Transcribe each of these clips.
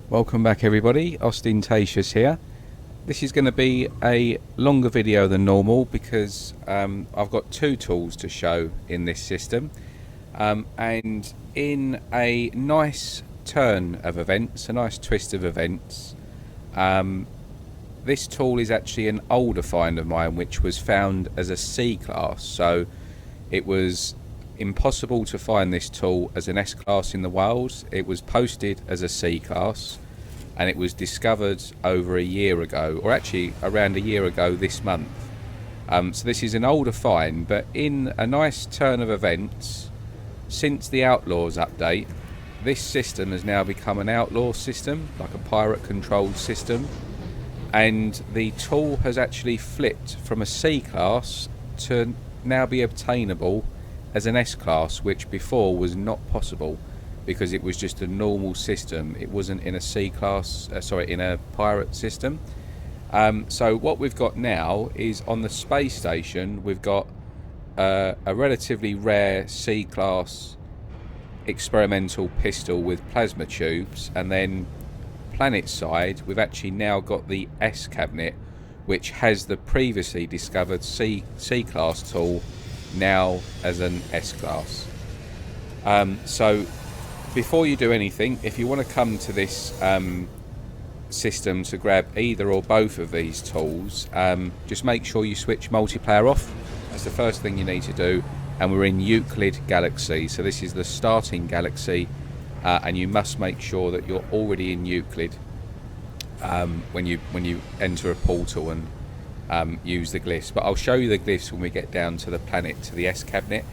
Welcome back everybody, Austintacious here. This is going to be a longer video than normal because I've got two tools to show in this system, and in a nice turn of events, a nice twist of events, this tool is actually an older find of mine which was found as a C class. So it was impossible to find this tool as an S class in the wild. It was posted as a C class and it was discovered over a year ago, or actually around a year ago this month. So this is an older find, but in a nice turn of events, since the Outlaws update, this system has now become an outlaw system, like a pirate controlled system, and the tool has actually flipped from a C class to now be obtainable as an S class, which before was not possible because it was just a normal system. It wasn't in a C class, in a pirate system. So what we've got now is on the space station, we've got a relatively rare C class experimental pistol with plasma tubes, and then planet side we've actually now got the S cabinet, which has the previously discovered C class tool now as an S class. So before you do anything, if you want to come to this system to grab either or both of these tools, just make sure you switch multiplayer off. That's the first thing you need to do, and we're in Euclid Galaxy, so this is the starting galaxy, and you must make sure that you're already in Euclid when you enter a portal and use the glyphs. But I'll show you the glyphs when we get down to the planet, to the S cabinet.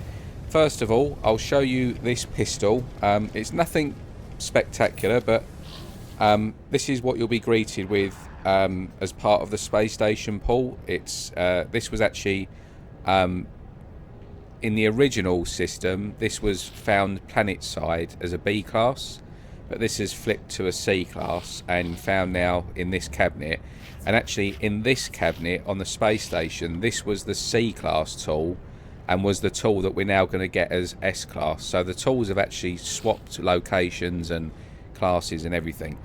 First of all, I'll show you this pistol. It's nothing spectacular, but this is what you'll be greeted with as part of the space station pull. This was actually in the original system, this was found planet side as a B class, but this is flipped to a C class and found now in this cabinet. And actually in this cabinet on the space station, this was the C class tool and was the tool that we're now going to get as S class. So the tools have actually swapped locations and classes and everything.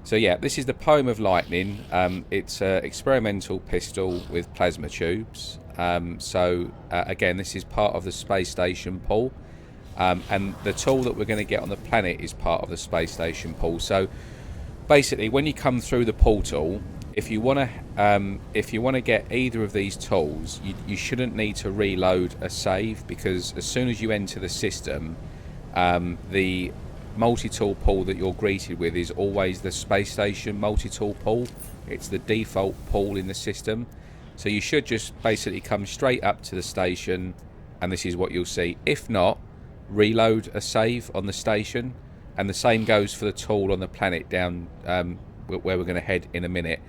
So yeah, this is the Poem of Lightning. It's an experimental pistol with plasma tubes. Again, this is part of the space station pull, and the tool that we're going to get on the planet is part of the space station pull. So basically, when you come through the portal, if you want to get either of these tools, you shouldn't need to reload a save, because as soon as you enter the system, the multi-tool pull that you're greeted with is always the space station multi-tool pull. It's the default pull in the system. So you should just basically come straight up to the station and this is what you'll see. If not, reload a save on the station, and the same goes for the tool on the planet down where we're going to head in a minute.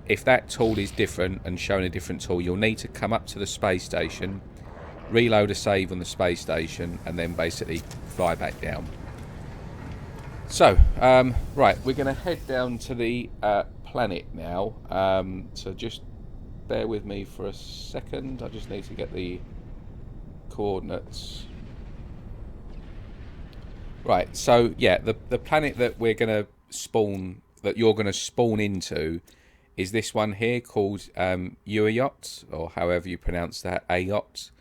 If that tool is different and showing a different tool, you'll need to come up to the space station, reload a save on the space station, and then basically fly back down. So right, we're going to head down to the planet now, so just bear with me for a second. I just need to get the coordinates. Right, so yeah, the planet that we're going to spawn, that you're going to spawn into, is this one here called EUCLID, or however you pronounce that, AYOT.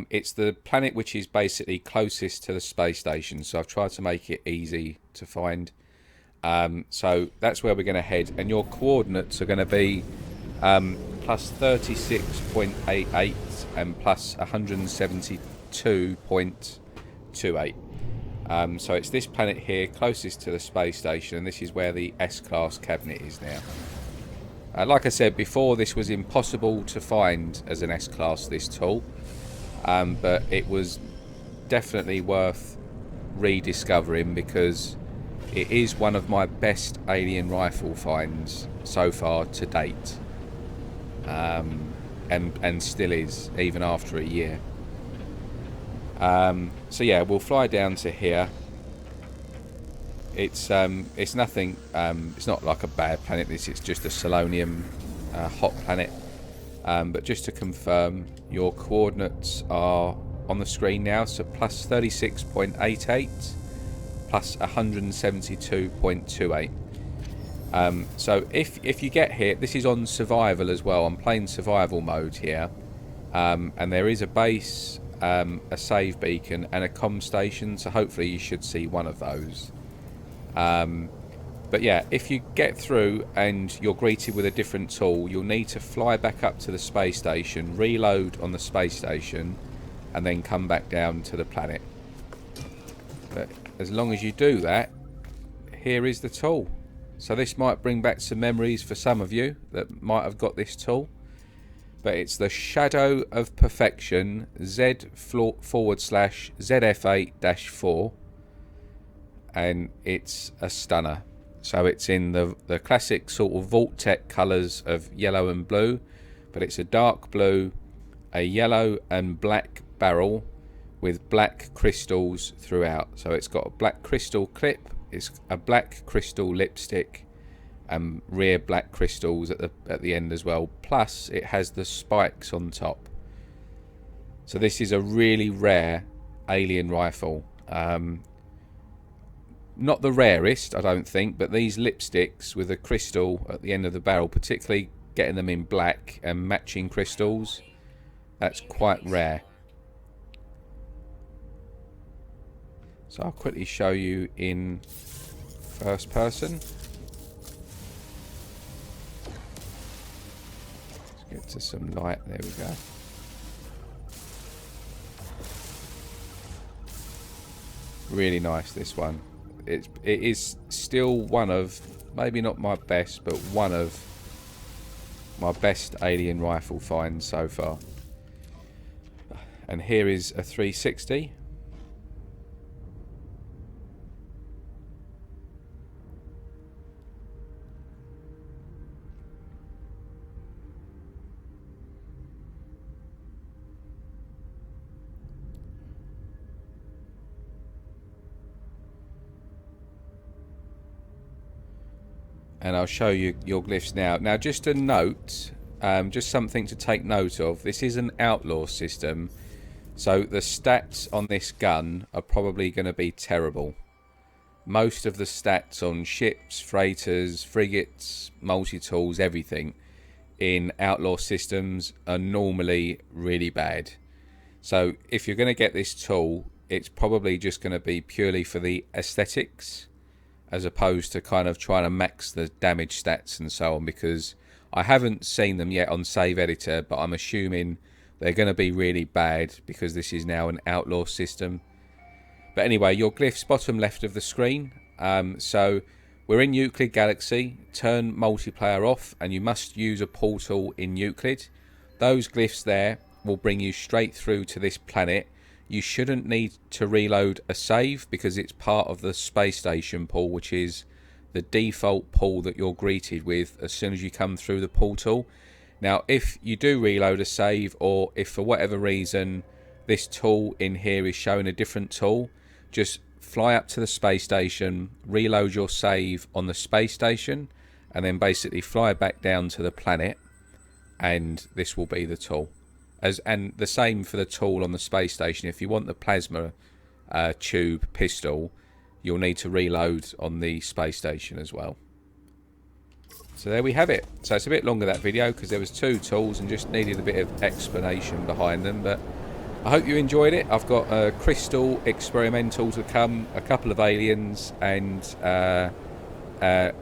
It's the planet which is basically closest to the space station, so I've tried to make it easy to find. So that's where we're going to head, and your coordinates are going to be plus 36.88 and plus 172.28. So it's this planet here closest to the space station, and this is where the S-class cabinet is now. Like I said before, this was impossible to find as an S-class, this tool, but it was definitely worth rediscovering because it is one of my best alien rifle finds so far to date, and still is, even after a year. So yeah, we'll fly down to here. It's nothing. It's not like a bad planet. It's just a Solonium hot planet. But just to confirm, your coordinates are on the screen now. So plus 36.88, plus 172.28. So if you get hit, this is on survival as well. I'm playing survival mode here, and there is a base, a save beacon, and a comm station. So hopefully you should see one of those. But yeah, if you get through and you're greeted with a different tool, you'll need to fly back up to the space station, reload on the space station, and then come back down to the planet. But as long as you do that, here is the tool. So this might bring back some memories for some of you that might have got this tool. But it's the Shadow of Perfection Z/ZF8-4, and it's a stunner. So it's in the classic sort of Vault-Tec colours of yellow and blue, but it's a dark blue, a yellow and black barrel with black crystals throughout. So it's got a black crystal clip, it's a black crystal lipstick, and rear black crystals at the end as well. Plus it has the spikes on top. So this is a really rare alien rifle. Not the rarest, I don't think, but these lipsticks with a crystal at the end of the barrel, particularly getting them in black and matching crystals, that's quite rare. So I'll quickly show you in first person. Let's get to some light, there we go. Really nice, this one. It is still one of, maybe not my best, but one of my best alien rifle finds so far. And here is a 360. And I'll show you your glyphs now. Now, just a note, just something to take note of. This is an outlaw system, so the stats on this gun are probably going to be terrible. Most of the stats on ships, freighters, frigates, multi-tools, everything in outlaw systems are normally really bad. So if you're going to get this tool, it's probably just going to be purely for the aesthetics, as opposed to kind of trying to max the damage stats and so on, because I haven't seen them yet on Save Editor, but I'm assuming they're going to be really bad because this is now an outlaw system. But anyway, your glyphs bottom left of the screen. So we're in Euclid Galaxy. Turn multiplayer off and you must use a portal in Euclid. Those glyphs there will bring you straight through to this planet. You shouldn't need to reload a save because it's part of the space station pool, which is the default pool that you're greeted with as soon as you come through the portal. Now, if you do reload a save, or if for whatever reason this tool in here is showing a different tool, just fly up to the space station, reload your save on the space station, and then basically fly back down to the planet, and this will be the tool. And the same for the tool on the space station. If you want the plasma tube pistol, you'll need to reload on the space station as well. So there we have it. So it's a bit longer, that video, because there was 2 tools and just needed a bit of explanation behind them. But I hope you enjoyed it. I've got a crystal experimental to come, a couple of aliens, and a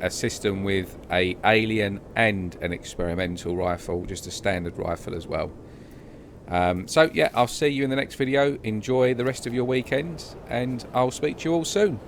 system with a alien and an experimental rifle, just a standard rifle as well. So yeah, I'll see you in the next video. Enjoy the rest of your weekend, and I'll speak to you all soon.